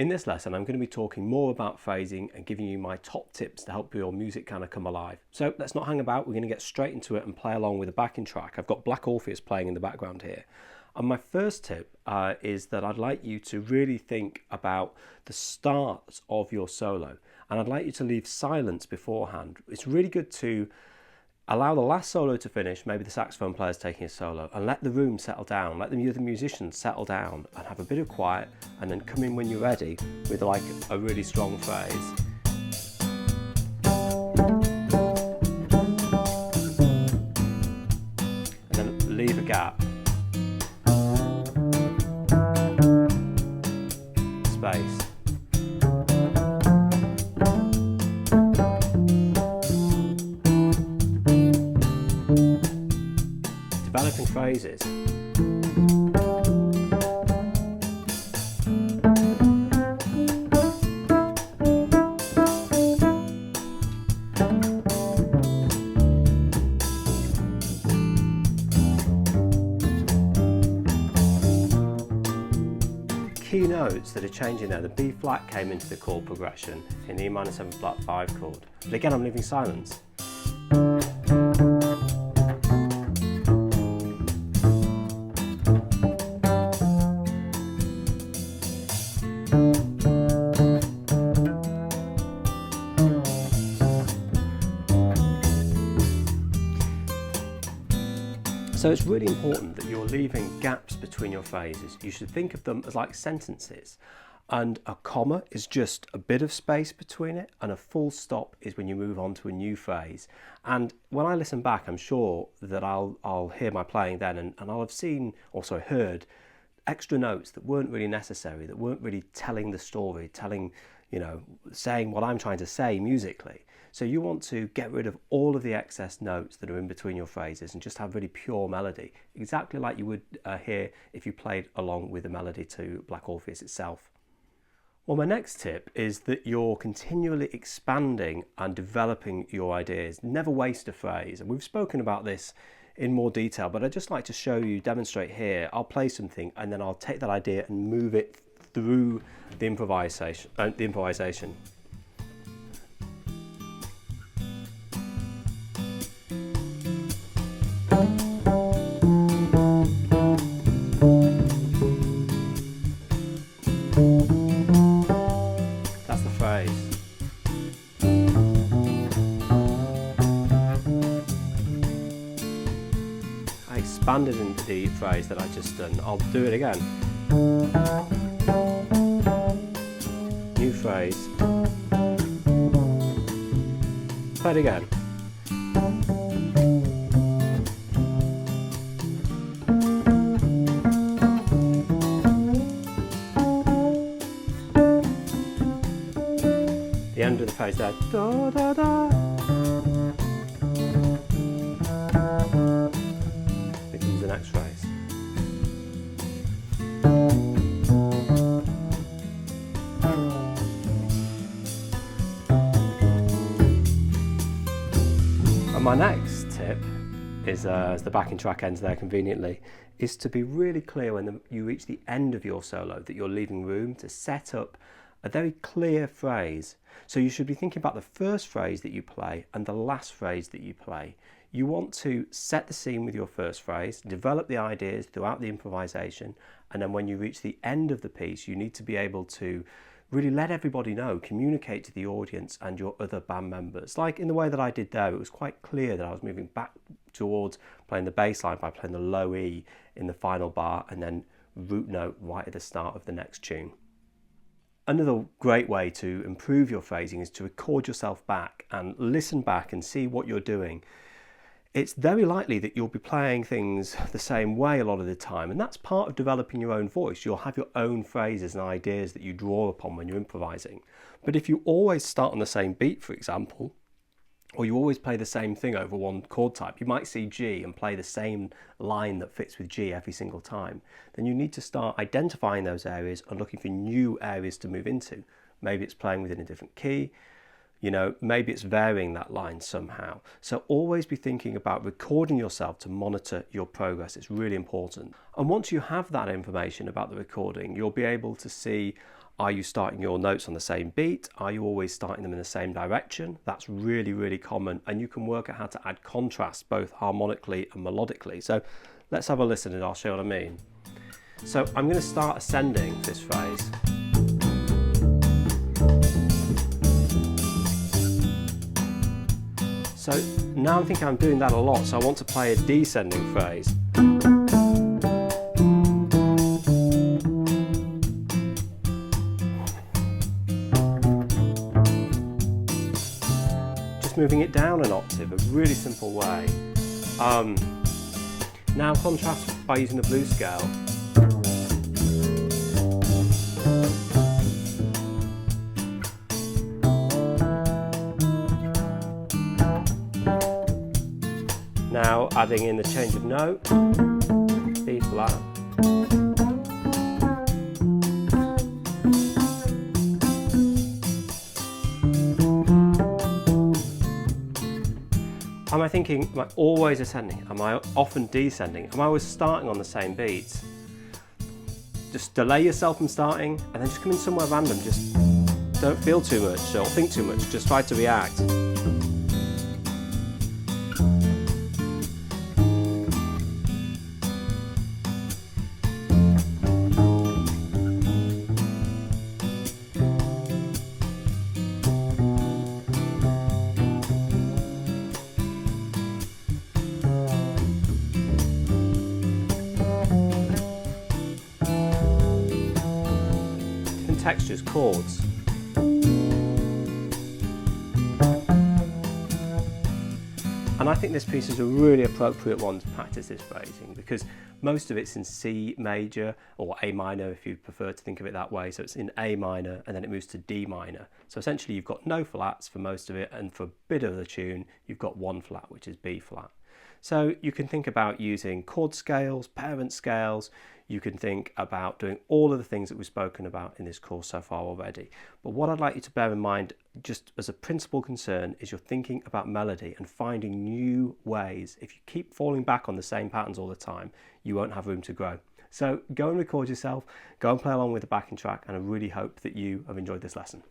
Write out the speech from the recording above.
In this lesson, I'm going to be talking more about phrasing and giving you my top tips to help your music kind of come alive. So let's not hang about, we're going to get straight into it and play along with the backing track. I've got Black Orpheus playing in the background here. And my first tip is that I'd like you to really think about the start of your solo. And I'd like you to leave silence beforehand. It's really good to allow the last solo to finish, maybe the saxophone player's taking a solo, and let the room settle down, let the other musicians settle down and have a bit of quiet, and then come in when you're ready with like a really strong phrase. And then leave a gap. Space. Developing phrases. Key notes that are changing there. The B flat came into the chord progression in the E minor 7 flat 5 chord. But again, I'm leaving silence. So it's really important that you're leaving gaps between your phrases. You should think of them as like sentences. And a comma is just a bit of space between it, and a full stop is when you move on to a new phrase. And when I listen back, I'm sure that I'll hear my playing then, and I'll have seen, also heard, extra notes that weren't really necessary, that weren't really telling the story, saying what I'm trying to say musically. So you want to get rid of all of the excess notes that are in between your phrases and just have really pure melody, exactly like you would hear if you played along with the melody to Black Orpheus itself. Well, my next tip is that you're continually expanding and developing your ideas. Never waste a phrase. And we've spoken about this in more detail, but I'd just like to demonstrate here. I'll play something and then I'll take that idea and move it through the improvisation. That's the phrase. I expanded in the phrase that I just done. I'll do it again. New phrase. Play it again. The end of the phrase there. Da, da, da. Becomes the next phrase. And my next tip is, as the backing track ends there conveniently, is to be really clear when you reach the end of your solo that you're leaving room to set up a very clear phrase. So you should be thinking about the first phrase that you play and the last phrase that you play. You want to set the scene with your first phrase, develop the ideas throughout the improvisation, and then when you reach the end of the piece, you need to be able to really let everybody know, communicate to the audience and your other band members. Like in the way that I did there, it was quite clear that I was moving back towards playing the bass line by playing the low E in the final bar and then root note right at the start of the next tune. Another great way to improve your phrasing is to record yourself back and listen back and see what you're doing. It's very likely that you'll be playing things the same way a lot of the time, and that's part of developing your own voice. You'll have your own phrases and ideas that you draw upon when you're improvising. But if you always start on the same beat, for example, or you always play the same thing over one chord type, you might see G and play the same line that fits with G every single time, then you need to start identifying those areas and looking for new areas to move into. Maybe it's playing within a different key, You know, maybe it's varying that line somehow. So always be thinking about recording yourself to monitor your progress. It's really important. And once you have that information about the recording, you'll be able to see, are you starting your notes on the same beat? Are you always starting them in the same direction? That's really, really common. And you can work out how to add contrast both harmonically and melodically. So let's have a listen and I'll show you what I mean. So I'm going to start ascending this phrase. So now I'm thinking I'm doing that a lot, so I want to play a descending phrase. Just moving it down an octave, a really simple way. Now contrast by using the blues scale. Now adding in the change of note, B flat. Am I thinking, am I always ascending? Am I often descending? Am I always starting on the same beat? Just delay yourself from starting and then just come in somewhere random. Just don't feel too much or think too much, just try to react. Textures, chords. And I think this piece is a really appropriate one to practice this phrasing because most of it's in C major or A minor if you prefer to think of it that way. So it's in A minor and then it moves to D minor. So essentially you've got no flats for most of it, and for a bit of the tune you've got one flat, which is B flat. So you can think about using chord scales, parent scales. You can think about doing all of the things that we've spoken about in this course so far already. But what I'd like you to bear in mind, just as a principal concern, is you're thinking about melody and finding new ways. If you keep falling back on the same patterns all the time, you won't have room to grow. So go and record yourself, go and play along with the backing track, and I really hope that you have enjoyed this lesson.